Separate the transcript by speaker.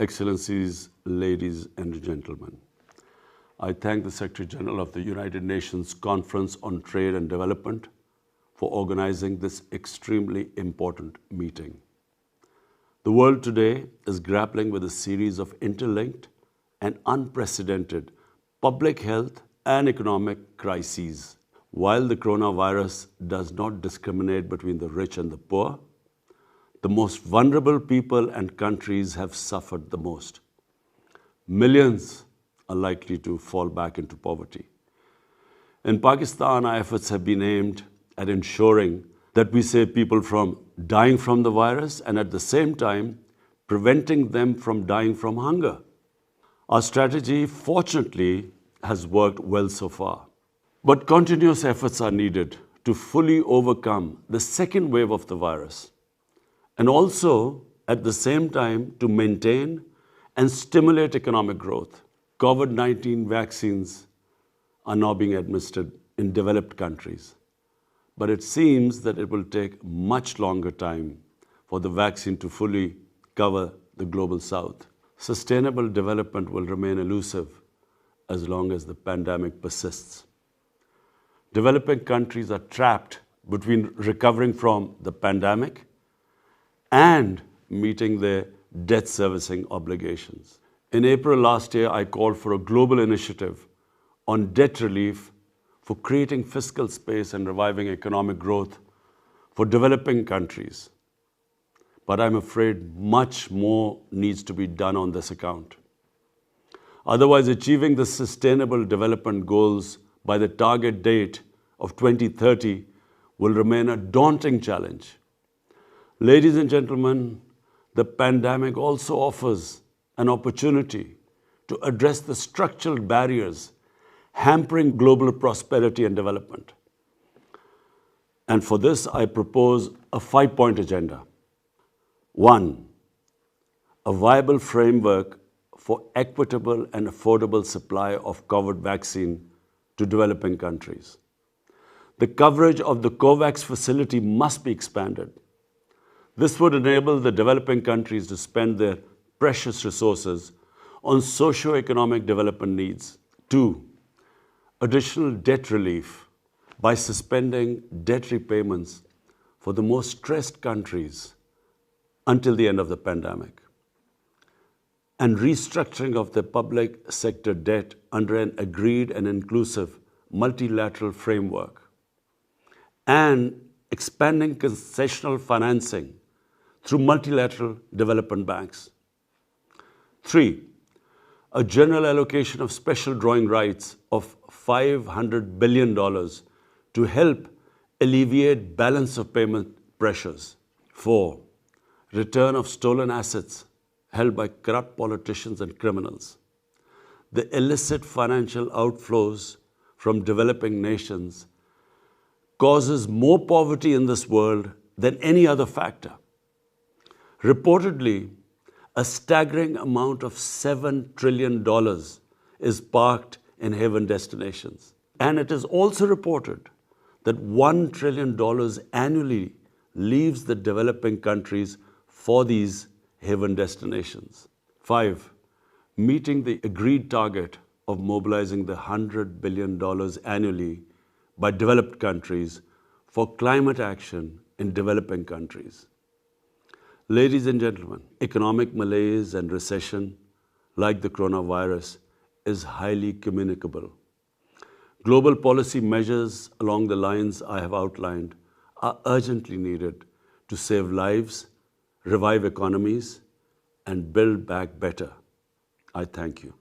Speaker 1: Excellencies, ladies and gentlemen, I thank the Secretary General of the United Nations Conference on Trade and Development for organizing this extremely important meeting. The world today is grappling with a series of interlinked and unprecedented public health and economic crises. While the coronavirus does not discriminate between the rich and the poor, the most vulnerable people and countries have suffered the most. Millions are likely to fall back into poverty. In Pakistan, our efforts have been aimed at ensuring that we save people from dying from the virus and at the same time preventing them from dying from hunger. Our strategy, fortunately, has worked well so far. But continuous efforts are needed to fully overcome the second wave of the virus, and also at the same time to maintain and stimulate economic growth. COVID-19 vaccines are now being administered in developed countries, but it seems that it will take much longer time for the vaccine to fully cover the global south. Sustainable development will remain elusive as long as the pandemic persists. Developing countries are trapped between recovering from the pandemic and meeting their debt servicing obligations. In April last year, I called for a global initiative on debt relief for creating fiscal space and reviving economic growth for developing countries. But I'm afraid much more needs to be done on this account. Otherwise, achieving the sustainable development goals by the target date of 2030 will remain a daunting challenge. Ladies and gentlemen, the pandemic also offers an opportunity to address the structural barriers hampering global prosperity and development. And for this, I propose a 5-point agenda. 1. A viable framework for equitable and affordable supply of COVID vaccine to developing countries. The coverage of the COVAX facility must be expanded. This would enable the developing countries to spend their precious resources on socio-economic development needs. 2. Additional debt relief by suspending debt repayments for the most stressed countries until the end of the pandemic, and restructuring of the public sector debt under an agreed and inclusive multilateral framework, and expanding concessional financing through multilateral development banks. 3. A general allocation of special drawing rights of $500 billion to help alleviate balance of payment pressures. 4. Return of stolen assets held by corrupt politicians and criminals. The illicit financial outflows from developing nations causes more poverty in this world than any other factor. Reportedly, a staggering amount of $7 trillion is parked in haven destinations. And it is also reported that $1 trillion annually leaves the developing countries for these haven destinations. 5. Meeting the agreed target of mobilizing the $100 billion annually by developed countries for climate action in developing countries. Ladies and gentlemen, economic malaise and recession, like the coronavirus, is highly communicable. Global policy measures along the lines I have outlined are urgently needed to save lives, revive economies, and build back better. I thank you.